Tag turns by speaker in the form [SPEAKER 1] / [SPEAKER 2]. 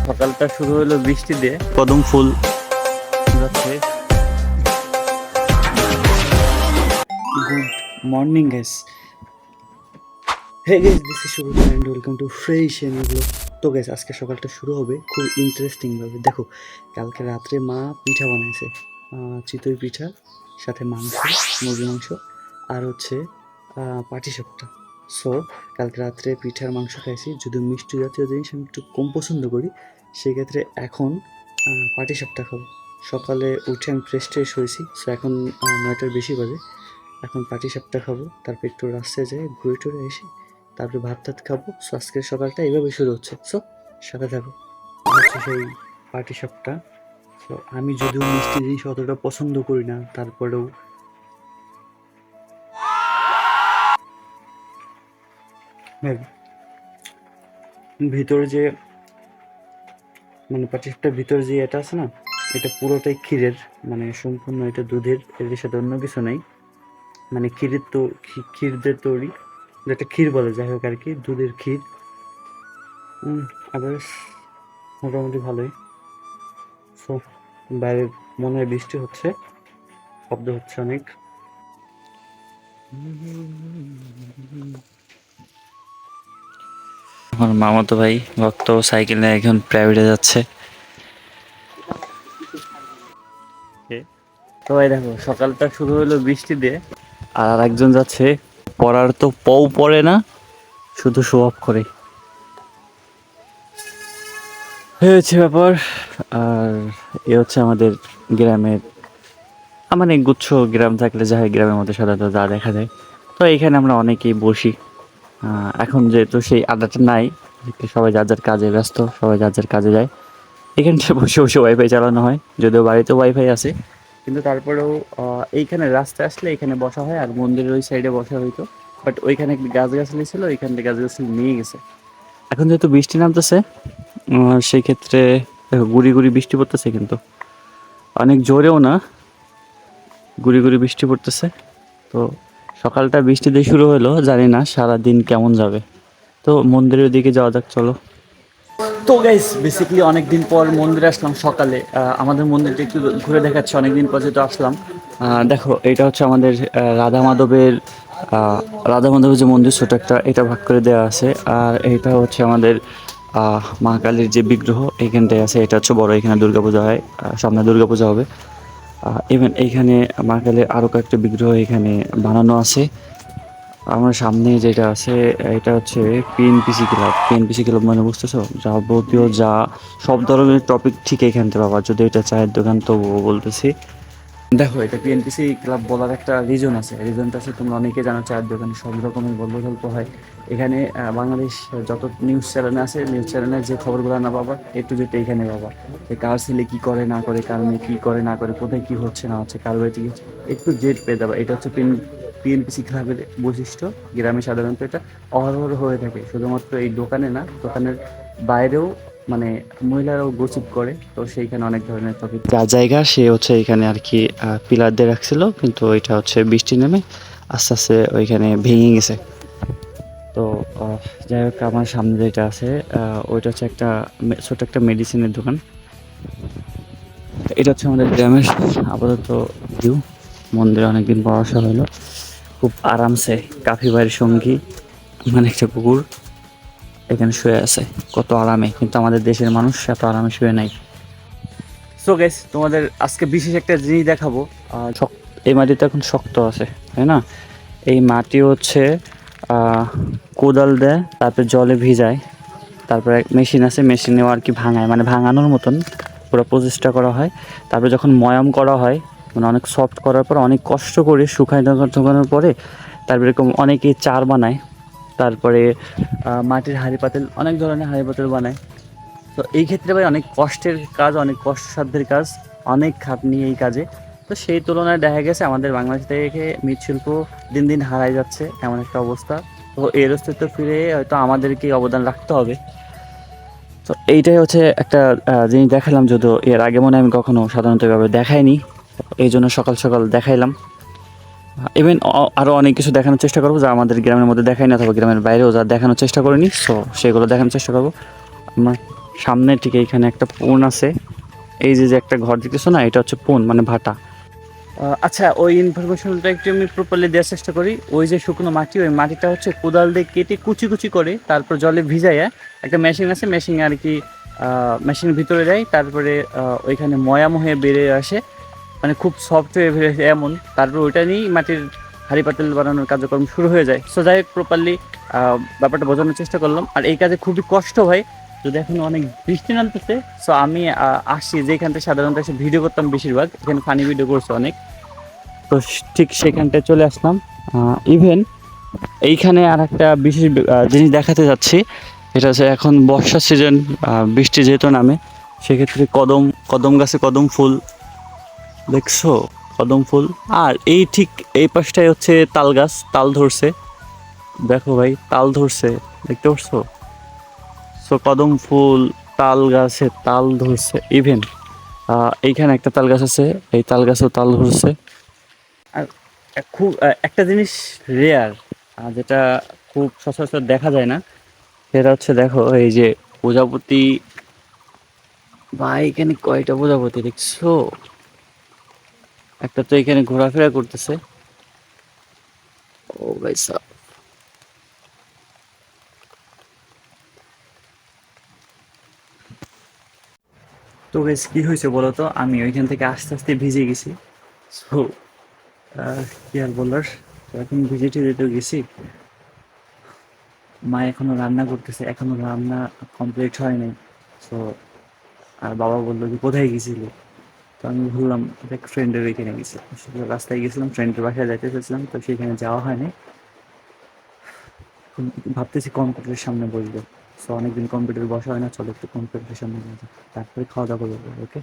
[SPEAKER 1] সকালটা শুরু হলো বৃষ্টি দিয়ে, কদম ফুল যাচ্ছে।
[SPEAKER 2] Good morning, guys. Hey guys, this is Shubham and welcome to Fresh and Vlog. তো গাইস আজকে সকালটা শুরু হবে খুব ইন্টারেস্টিং ভাবে। দেখো, কালকে রাত্রে মা পিঠা বানাইছে, চিতই পিঠা, সাথে মাংস, মুরগির মাংস, আর হচ্ছে পাটিসাপটা। সো কালকে রাত্রে পিঠার মাংস খাইছি। যদি মিষ্টি জাতীয় জিনিস আমি একটু কম পছন্দ করি, সেক্ষেত্রে এখন পাটিসাপটা খাবো। সকালে উঠে আমি ফ্রেশ ট্রেশ হয়েছি, সো এখন 9টার বেশি বাজে। এখন পাটিসাপটা খাবো, তারপর একটু রাস্তায় যাই ঘুরে টুরে এসে তারপরে ভাত টাত খাবো। সো আজকের সকালটা এইভাবে শুরু হচ্ছে। সো সাথে থাকো, হচ্ছে সেই পাটিসাপটা। সো আমি যদিও মিষ্টি জিনিস অতটা পছন্দ করি না, তারপরেও ভিতরে যে পাটিসাপটার ভিতরে যে এটা আছে না, এটা পুরোটাই ক্ষীরের, সম্পূর্ণ এটা দুধের, এর সাথে অন্য কিছু নেই। ক্ষীরের তো ক্ষীর দিয়ে তৈরি, যেটা ক্ষীর বলে, যাই হোক আর কি, দুধের ক্ষীর। আবার মোটামুটি ভালোই। সো বাইরে মনে হয় বৃষ্টি হচ্ছে, শব্দ হচ্ছে অনেক।
[SPEAKER 1] আমার মামাতো ভাই ভক্ত সাইকেল নিয়ে এখন প্রাইভেটে যাচ্ছে। তো ভাই দেখো, সকালটা শুরু হলো বৃষ্টি দিয়ে, আর একজন যাচ্ছে, পড়ার তো পড়ে না, শুধু শো অফ করে, হয়েছে ব্যাপার। আর এ হচ্ছে আমাদের গ্রামের, গুচ্ছ গ্রাম থাকলে যা হয়, গ্রামের মধ্যে সাধারণত যা দেখা যায়। তো এইখানে আমরা অনেকেই বসি। এখন যেহেতু সেই আড্ডাটা নাই, সবাই যার যার কাজে ব্যস্ত, সবাই যার যার কাজে যায়, এখানটায় বসে বসে ওয়াইফাই চালানো হয়। যদিও বাড়িতে ওয়াইফাই আছে, কিন্তু তারপরেও এইখানে রাস্তায় আসলে এখানে বসা হয়, আর মন্দিরের ওই সাইডে বসা হইতো। বাট ওইখানে একটি গাছগাছালি ছিল, ওইখান থেকে গাছগাছালি নিয়ে গেছে। এখন যেহেতু বৃষ্টি নামতেছে, সেই ক্ষেত্রে গুড়ি গুড়ি বৃষ্টি পড়তেছে, কিন্তু অনেক জোরেও না, গুড়ি গুড়ি বৃষ্টি পড়তেছে। তো সকালটা বৃষ্টি দিয়ে শুরু হলো, জানি না সারা দিন কেমন যাবে। তো মন্দিরের দিকে যাওয়া যাক, চলো। তো গাইস, বেসিক্যালি অনেকদিন পর মন্দিরে আসলাম সকালে। আমাদের মন্দিরটা একটু ঘুরে দেখাচ্ছে, অনেকদিন পর যেহেতু আসলাম। দেখো, এটা হচ্ছে আমাদের রাধা মাধবের রাধা মাধবের যে মন্দির, ছোট একটা, এটা ভাগ করে দেওয়া আছে। আর এটা হচ্ছে আমাদের মা কালীর যে বিগ্রহ এইখানটায় আছে, এটা হচ্ছে বড়, এখানে দুর্গাপূজা হয়, সামনে দুর্গাপূজা হবে। ইভেন এইখানে মা কালীর আরও কয়েকটা বিগ্রহ এখানে বানানো আছে। আমার সামনে যেটা আছে, এটা হচ্ছে পিএনপিসি ক্লাব, মানে বুঝতেছো, যাবতীয় যা সব ধরনের টপিক ঠিক এখান থেকে পাবা। যদি এটা চায়ের দোকান তো বলতেছি, দেখো, এটা পিএনপিসি ক্লাব বলার একটা রিজন আছে। রিজনটা আছে, তোমরা অনেকে জানো, চায়ের দোকানে সব রকমের গল্প হয়। এখানে বাংলাদেশ যত নিউজ চ্যানেল আছে, নিউজ চ্যানেলের যে খবরগুলো না পাবা, একটু যেটা এখানে পাবা, যে কার ছেলে কী করে না করে, কার মেয়ে কী করে না করে, কোথায় কী হচ্ছে না হচ্ছে, কার বাড়িতে কী হচ্ছে, একটু জেড পেয়ে যাবে। এটা হচ্ছে পিএনপিসি ক্লাবের বৈশিষ্ট্য। গ্রামে সাধারণত এটা অহরহ হয়ে থাকে, শুধুমাত্র এই দোকানে না, দোকানের বাইরেও মহিলারাও গসিপ করে। তো সেইখানে অনেক ধরনের টপিক, যার জায়গা সে হচ্ছে এখানে আর কি পিলার দিয়ে রাখছিল, কিন্তু ওইটা হচ্ছে বৃষ্টি নেমে আস্তে আস্তে ওইখানে ভেঙে গেছে। তো যাই হোক, আমার সামনে যেটা আছে, ওইটা হচ্ছে একটা ছোট একটা মেডিসিনের দোকান। এটা হচ্ছে আমাদের গ্রামের আপাতত ভিউ। মন্দিরে অনেকদিন পর আসা হলো, খুব আরামসে কাফি সঙ্গী, একটা কুকুর এখানে শুয়ে আছে কত আরামে, কিন্তু আমাদের দেশের মানুষ এত আরামে শুয়ে নাই। সো গাইস, তোমাদের আজকে বিশেষ একটা জিনিস দেখাবো। এই মাটিতে এখন শক্ত আছে, তাই না? এই মাটি হচ্ছে কোদাল দেয়, তারপরে জলে ভিজায়, তারপরে মেশিন আছে, মেশিনেও আর কি ভাঙায়, ভাঙানোর মতন পুরো প্রচেষ্টা করা হয়। তারপরে যখন ময়াম করা হয়, অনেক সফট করার পর, অনেক কষ্ট করে শুকায় ঢোকানোর পরে, তারপরে এরকম অনেকেই চার বানায়। তারপরে মাটির হাঁড়ি পাতিল, অনেক ধরনের হাঁড়ি পাতিল বানায়। তো এই ক্ষেত্রে ভাই অনেক কষ্টের কাজ, অনেক কষ্টসাধ্যের কাজ, অনেক খাটনি এই কাজে। তো সেই তুলনায় দেখা গেছে আমাদের বাংলাদেশ থেকে মৃৎশিল্প দিন দিন হারাই যাচ্ছে, এমন একটা অবস্থা। তো এর অস্তিত্ব ফিরে হয়তো আমাদেরকেই অবদান রাখতে হবে। তো এইটাই হচ্ছে একটা জিনিস দেখালাম, যদিও এর আগে মনে আমি কখনো সাধারণত এভাবে দেখাইনি, এই জন্য সকাল সকাল দেখাইলাম। ইভেন আরও অনেক কিছু দেখানোর চেষ্টা করবো, যা আমাদের গ্রামের মধ্যে দেখাই না, অথবা গ্রামের বাইরেও যা দেখানোর চেষ্টা করিনি, সো সেগুলো দেখানোর চেষ্টা করবো। সামনে ঠিক এইখানে একটা পুন আছে। এই যে যে একটা ঘর দেখতেছো না, এটা হচ্ছে পুন মানে ভাটা। আচ্ছা, ওই ইনফরমেশনটা একটু আমি প্রপারলি দেওয়ার চেষ্টা করি। ওই যে শুকনো মাটি, ওই মাটিটা হচ্ছে কোদাল দিয়ে কেটে কুচি কুচি করে তারপর জলে ভিজাইয়া একটা মেশিন আছে, মেশিনে আর কি মেশিনের ভিতরে দেয়, তারপরে ওইখানে ময়াম হয়ে বেরিয়ে আসে, মানে খুব সফট হয়ে বেরিয়ে আসে এমন। তারপর ওইটা নিয়েই মাটির হাঁড়ি পাতিল বানানোর কার্যক্রম শুরু হয়ে যায়। সো যাই হোক, প্রপারলি ব্যাপারটা বোঝানোর চেষ্টা করলাম। আর এই কাজে খুবই কষ্ট হয়, যদি এখন অনেক বৃষ্টি নামতেছে। সো আমি আসছি যেখান থেকে সাধারণত এসে ভিডিও করতাম, বেশিরভাগ এখানে ফানি ভিডিও করছে অনেক। তো ঠিক সেখানটায় চলে আসলাম। ইভেন এইখানে আর একটা বিশেষ জিনিস দেখাতে যাচ্ছি। এটা হচ্ছে এখন বর্ষার সিজন, বৃষ্টি যেহেতু নামে, সেক্ষেত্রে কদম কদম গাছে কদম ফুল দেখছো, কদম ফুল। আর এই ঠিক এই পাশটায় হচ্ছে তাল গাছ, তাল ধরছে, দেখো ভাই তাল ধরছে, দেখতে পাচ্ছো? সো কদম ফুল, তাল গাছে তাল ধরছে। ইভেন এইখানে একটা তাল গাছ আছে, এই তাল গাছেও তাল ধরছে। আর খুব একটা জিনিস রেয়ার, যেটা খুব সচরাচর দেখা যায় না, সেটা হচ্ছে দেখো এই যে প্রজাপতি। ভাই এখানে কয়টা প্রজাপতি দেখছো? একটা তো এখানে ঘোরাফেরা করতেছে। ও ভাই সাব, তো বেশ কি হয়েছে বলো তো, আমি ওইখান থেকে আস্তে আস্তে ভিজে গেছি। সো কি আর বলার, তো এখন ভিজে টিজে তো গেছি। মা এখনো রান্না করতেছে, এখনো রান্না কমপ্লিট হয় নাই। সো আর বাবা বললো যে কোথায় গেছিলি, তো আমি বললাম এক ফ্রেন্ডের ওইখানে গেছি, আসলে রাস্তায় গেছিলাম, ফ্রেন্ডের বাসায় যাইতে চাইছিলাম, তো সেখানে যাওয়া হয়নি। ভাবতেছি কম্পিউটারের সামনে বসবো। সো অনেকদিন কম্পিউটার বসা হয় না, চলো একটু কম্পিউটারের সামনে যাই, তারপরে খাওয়া দাওয়া করবো। ওকে।